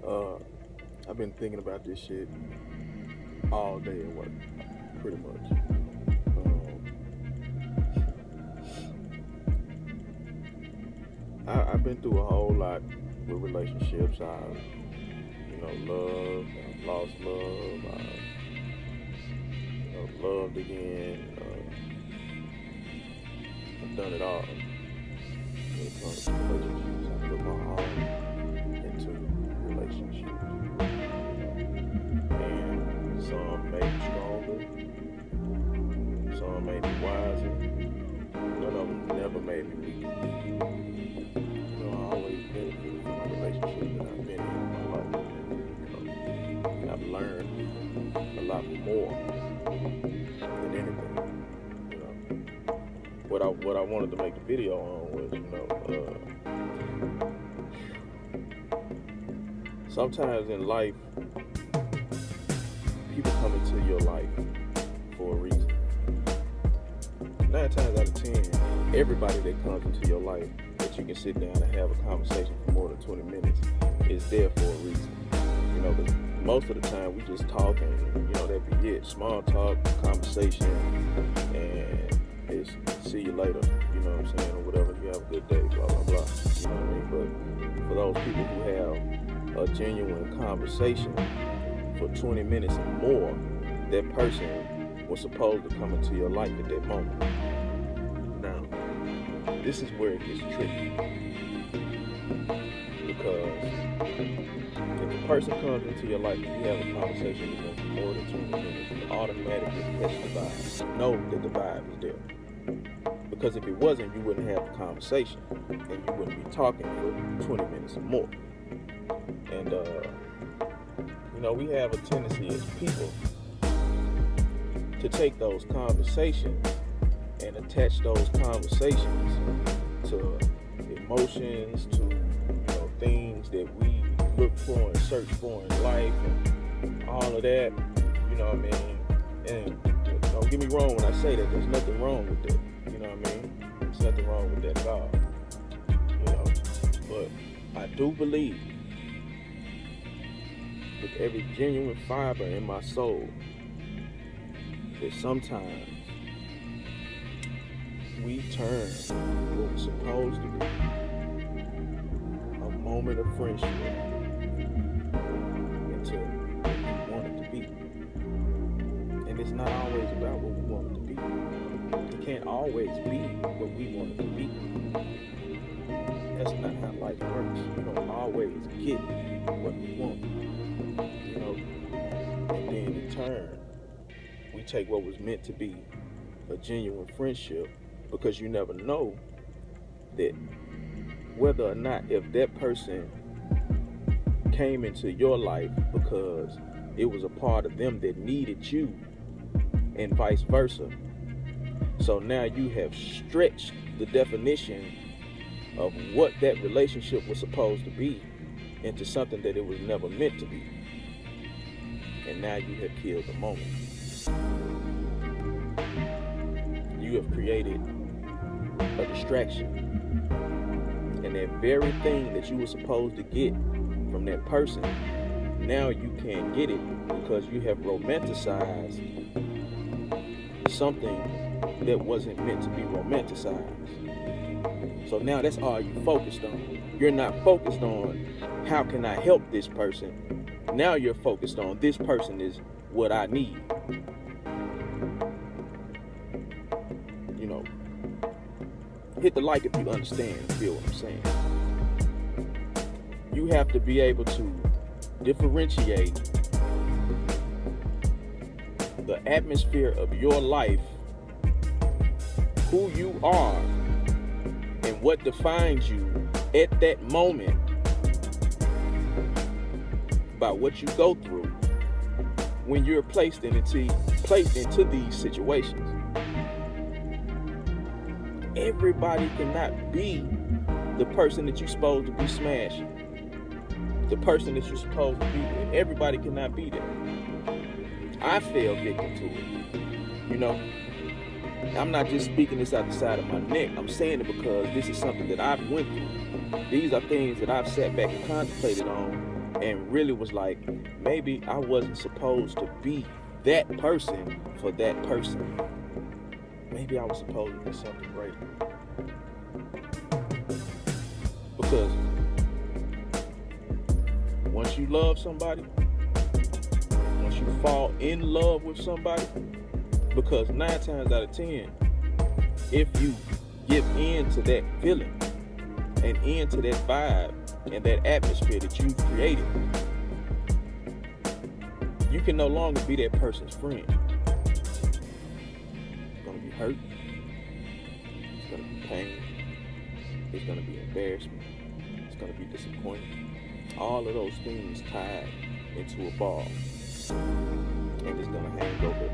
Uh, I've been thinking about this shit all day at work, pretty much. I've been through a whole lot with relationships. Loved, I've lost love, loved again. I've done it all when it comes to relationships. I put my all into relationships, and some made me stronger, some made me wiser. None of them never made me weak. I always benefited from the relationship that I've been in my life. And I've learned a lot more than anything. What I wanted to make the video on was, sometimes in life, people come into your life for a reason. 9 times out of 10, everybody that comes into your life that you can sit down and have a conversation for more than 20 minutes is there for a reason. But most of the time we just talk and, that'd be it. Small talk, conversation, and it's see you later, you know what I'm saying, or whatever. You have a good day, blah, blah, blah. You know what I mean? But for those people who have a genuine conversation for 20 minutes or more, that person was supposed to come into your life at that moment. Now, this is where it gets tricky. Because if a person comes into your life and you have a conversation with them for more than 20 minutes, you automatically catch the vibe. Know that the vibe is there. Because if it wasn't, you wouldn't have the conversation. And you wouldn't be talking for 20 minutes or more. And, we have a tendency as people to take those conversations and attach those conversations to emotions, to things that we look for and search for in life and all of that, you know what I mean? And don't get me wrong when I say that, there's nothing wrong with that, you know what I mean? There's nothing wrong with that at all, but I do believe with every genuine fiber in my soul that sometimes we turn what was supposed to be a moment of friendship into what we want it to be. And it's not always about what we want it to be. It can't always be what we want it to be. That's not how life works. We don't always get what we want. And then in turn, we take what was meant to be a genuine friendship, because you never know that whether or not if that person came into your life because it was a part of them that needed you, and vice versa. So now you have stretched the definition of what that relationship was supposed to be into something that it was never meant to be. And now you have killed the moment. You have created a distraction. And that very thing that you were supposed to get from that person, now you can't get it because you have romanticized something that wasn't meant to be romanticized. So now that's all you focused on. You're not focused on how can I help this person. Now you're focused on this person is what I need. Hit the like if you understand and feel what I'm saying. You have to be able to differentiate the atmosphere of your life, who you are, and what defines you at that moment by what you go through when you're placed into these situations. Everybody cannot be the person that you're supposed to be smashing, the person that you're supposed to be with. Everybody cannot be that. I fell victim to it. I'm not just speaking this out the side of my neck. I'm saying it because this is something that I've went through. These are things that I've sat back and contemplated on and really was like, maybe I wasn't supposed to be that person for that person. Maybe I was supposed to be something great. Because once you love somebody, once you fall in love with somebody, because 9 times out of 10, if you give in to that feeling and into that vibe and that atmosphere that you've created, you can no longer be that person's friend. It's going to be hurt. It's going to be pain. It's going to be embarrassment. It's going to be disappointment. All of those things tied into a ball. And it's going to hang over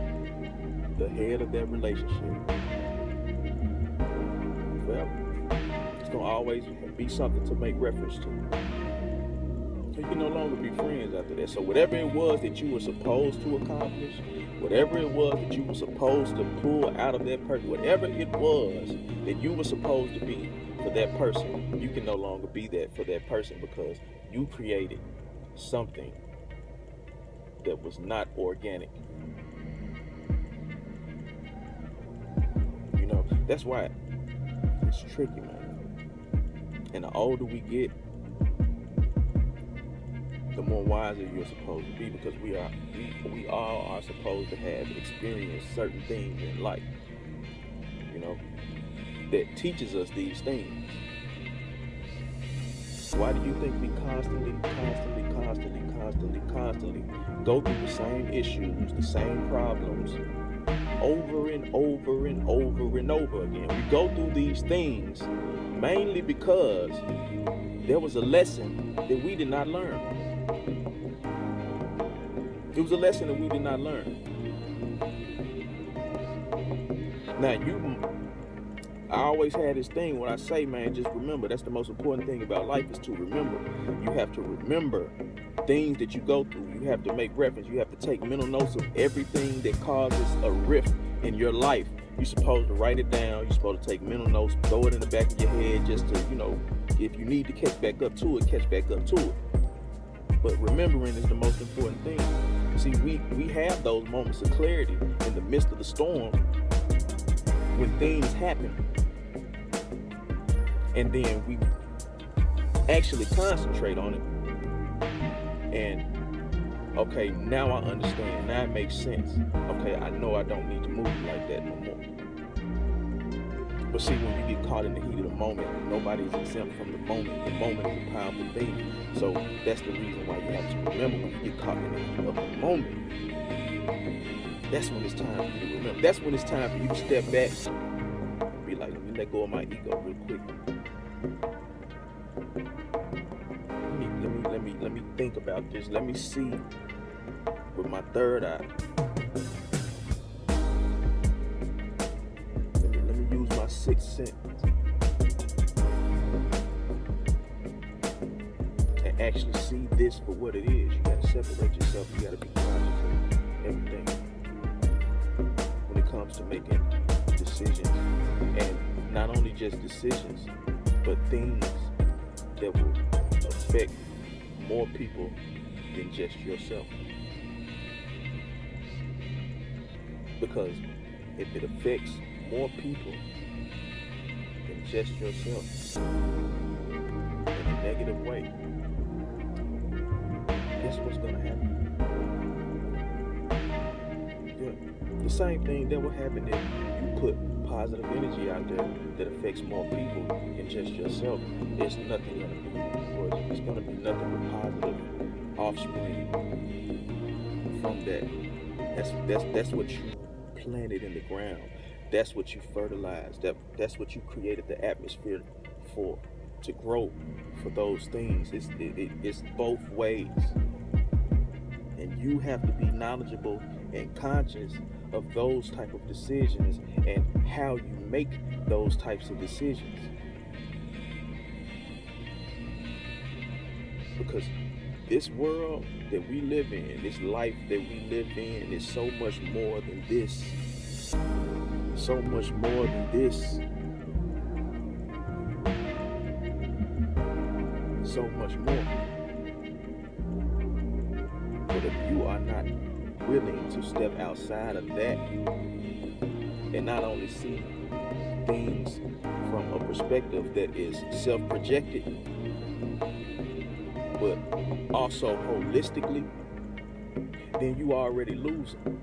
the head of that relationship forever. It's going to always be something to make reference to. So you can no longer be friends after that. So whatever it was that you were supposed to accomplish, whatever it was that you were supposed to pull out of that person, whatever it was that you were supposed to be for that person, you can no longer be that for that person because you created something that was not organic. You know, that's why it's tricky, man. And the older we get, the more wiser you're supposed to be, because we all are supposed to have experienced certain things in life, you know, that teaches us these things. Why do you think we constantly go through the same issues, the same problems over and over and over and over again? We go through these things mainly because there was a lesson that we did not learn. It was a lesson that we did not learn. Now, I always had this thing when I say, man, just remember, that's the most important thing about life is to remember. You have to remember things that you go through. You have to make reference. You have to take mental notes of everything that causes a rift in your life. You're supposed to write it down. You're supposed to take mental notes, throw it in the back of your head just to, you know, if you need to catch back up to it, catch back up to it. But remembering is the most important thing. See, we have those moments of clarity in the midst of the storm when things happen. And then we actually concentrate on it. And, okay, now I understand. Now it makes sense. Okay, I know I don't need to move like that no more. But see, when you get caught in the heat of the moment, nobody's exempt from the moment. The moment is a powerful thing. So that's the reason why you have to remember when you get caught in the heat of the moment. That's when it's time for you to remember. That's when it's time for you to step back. Be like, let me let go of my ego real quick. Let me think about this. Let me see with my third eye. Let me use my sixth sense and actually see this for what it is. You gotta separate yourself. You gotta be conscious of everything when it comes to making decisions, and not only just decisions, but things that will affect more people than just yourself. Because if it affects more people than just yourself in a negative way, guess what's gonna happen? Yeah. The same thing that will happen if you put positive energy out there that affects more people than just yourself. It's nothing gonna be towards it. It's gonna be nothing but positive offspring from that. That's what you planted in the ground. That's what you fertilized. That's what you created the atmosphere for, to grow for those things. It's both ways. And you have to be knowledgeable and conscious of those type of decisions and how you make those types of decisions. Because this world that we live in, this life that we live in, is so much more than this. So much more than this. So much more. But if you are not willing to step outside of that and not only see things from a perspective that is self-projected, but also holistically, then you already losing.